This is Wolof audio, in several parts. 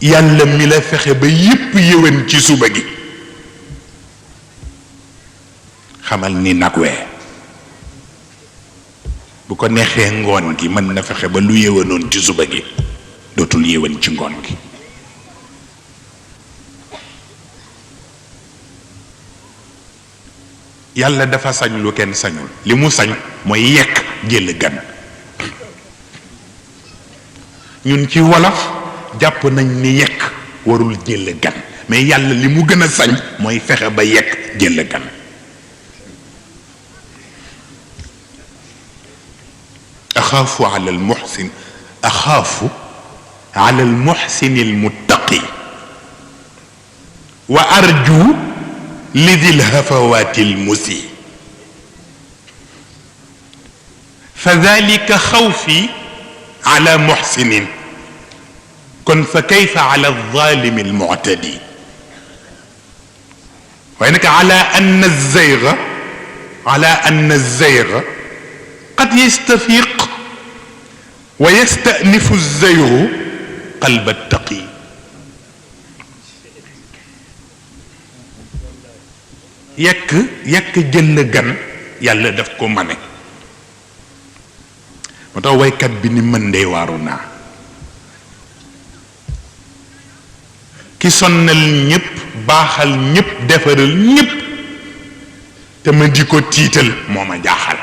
yàlla mi la fexe ba yépp yéwén ci suba gi xamal ni nag wee bu ko neexee ngoon gi mën na fexe ba lu yéwénoon ci suba gi dootul yéwén ci ngoon gi yàlla dafa sañ lu kenn sañul li mu sañ mooy yekk jël gan ñun ci wolof jàpp nañ ni yekk warul jël gan mais yàlla li mu gën a sañ mooy fexe ba yekk jël gan axaafu ala almuxsin axaafu ala almuxsin almuttaqi wa arju لذي الهفوات المسيء فذلك خوفي على محسن كن فكيف على الظالم المعتدي وإنك على أن الزيغ قد يستفيق ويستأنف الزيغ قلب التقي yekk jël gan yàlla daf ko mane moo tax waykat bi ni mën ndey waaru naa ki sonnal ñépp baaxal ñépp defaral ñépp te ma di ko tiital moo ma jaaxal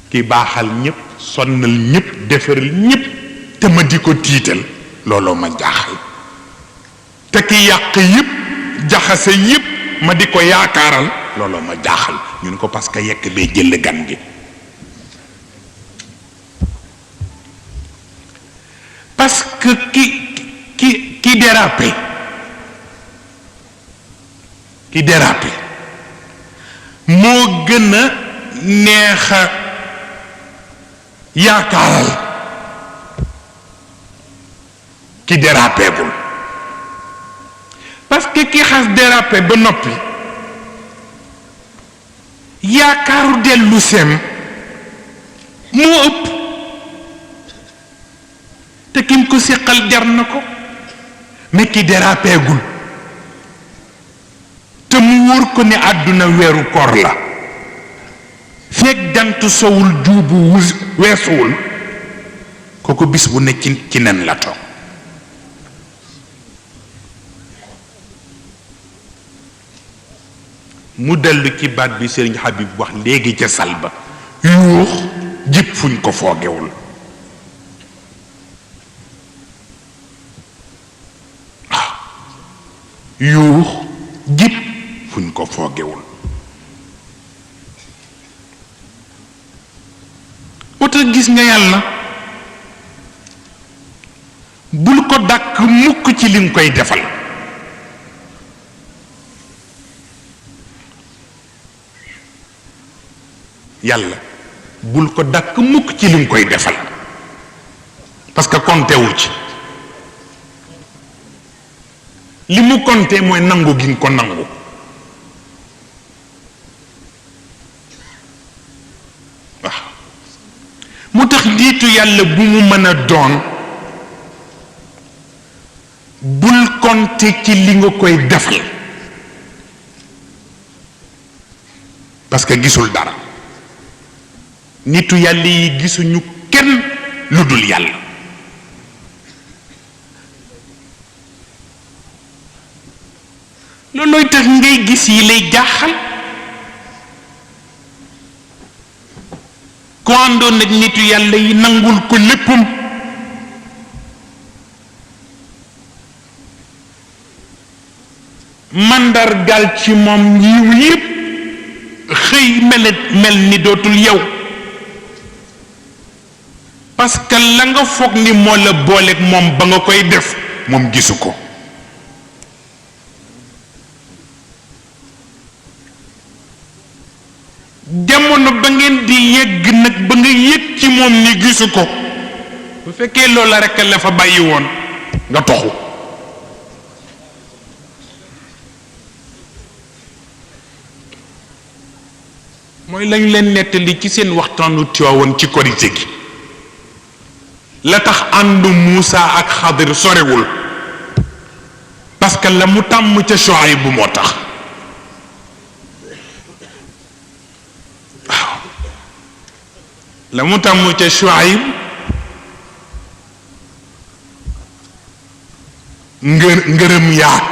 ki baaxal ñépp sonnal ñépp defaral ñépp te ma di ko tiital looloo ma jaaxal te ki yàq yépp jaxase yépp ma di ko yaakaaral looloo ma jaaxal ñun ko parce que yekk bee jël gan gi parce que ki dérapé moo gën a neex a yaakaaral ki dérapé gul parce que ki xas dérapé ba noppi yaakaaru dellu seem moo ëpp te kim ko séqal jar na ko mais ki dérapé gul te mu wóor ko ne àdduna weeru koor la fekk jant sowul juubu weesuwul kooku bis bu ne ci nen la toog mu dellu ci baat bi Sëriñ Habib wax léegi ca salba yuux jib fuñ ko foogewul waaw yuux jib fuñ ko foogewul wata gis nga yàlla bul ko dàkk mukk ci li nga koy defal yàlla bul ko dàkk mukk ci li nga koy defal parce que compté wu ci li mu compté mooy nangu gi nga ko nangu waaw mu tax nitu yàlla bu mu mën a doon bul compté ci li nga koy defal parce que gisul dara nitu yàlla yi gisuñu kenn lu dul yàlla loolooy tax ngay gis yi lay jaaxal ko àndoon nag nitu yàlla yi nangul ko léppam mandargal ci moom yiw yépp xëy mel ni dootul yow parce que la nga foog ni moo la booleeg moom ba nga koy def moom gisu ko jamono ba ngeen di yegg nag ba nga yëg ci moom ni gisu ko bu fekkee loola rekk la fa bàyyi woon nga toxu mooy lañu leen nettali ci seen waxtaanu Tiwaawan ci korite gi la tax àndu Muusa ak Xadir sorewul parce que la mu tàmm ca Shuayb bu moo tax waaw la mu tàmm ca Shuayb ngërëm yaag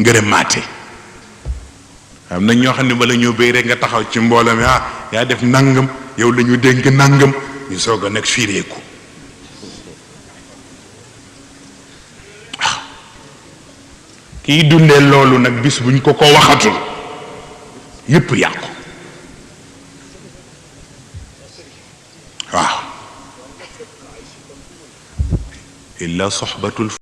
ngërëmaate am na ñoo xam ne bala ñoo béy rek nga taxaw ci mbooloo mi yaa def nangam yow la ñu dénk nangam ñu soog a nag fireeku waaw kiy dundee loolu nag bis buñ ko waxatul yépp yàqu waaw illa soxbatul